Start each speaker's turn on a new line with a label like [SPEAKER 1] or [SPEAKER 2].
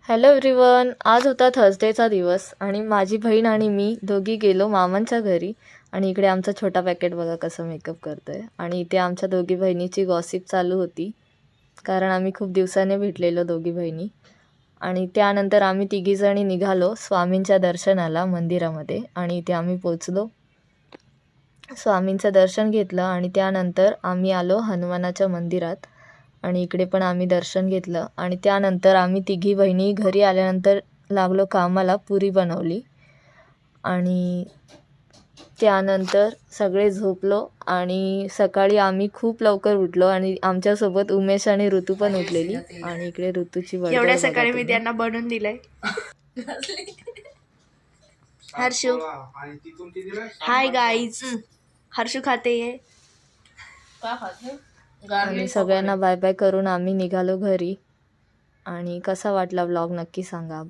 [SPEAKER 1] Hello everyone, आज होता थर्सडेचा दिवस आणि माझी बहीण आणि मी दोघी गेलो मामांच्या घरी. आणि इकडे आमचा छोटा पॅकेट बघा कसं मेकअप करतोय. आणि इथे आमच्या दोघी बहिणीची गॉसिप चालू होती, कारण आम्ही खूप दिवसाने भेटलेलो दोघी बहिणी. आणि त्यानंतर आम्ही तिघीजणी निघालो स्वामींच्या दर्शनाला मंदिरामध्ये. आणि इथे आम्ही पोचलो, स्वामींचं दर्शन घेतलं आणि त्यानंतर आम्ही आलो हनुमानाच्या मंदिरात. आणि इकडे पण आम्ही दर्शन घेतलं आणि त्यानंतर आम्ही तिघी बहिणी घरी आल्यानंतर लागलो कामाला. पुरी बनवली आणि त्यानंतर सगळे झोपलो आणि सकाळी आम्ही खूप लवकर उठलो आणि आमच्यासोबत उमेश आणि ऋतू पण उठलेली. आणि इकडे ऋतूची बडबड
[SPEAKER 2] एवढ्या
[SPEAKER 1] बघा
[SPEAKER 2] सकाळी मी
[SPEAKER 1] तुम्ही.
[SPEAKER 2] त्यांना बनवून दिलंय. हर्षू, हाय गाईज, हर्षू खाते आहे.
[SPEAKER 1] आणि सगळ्यांना बाय बाय करून आम्ही निघालो घरी. आणि कसा वाटला व्लॉग नक्की सांगा. बाय.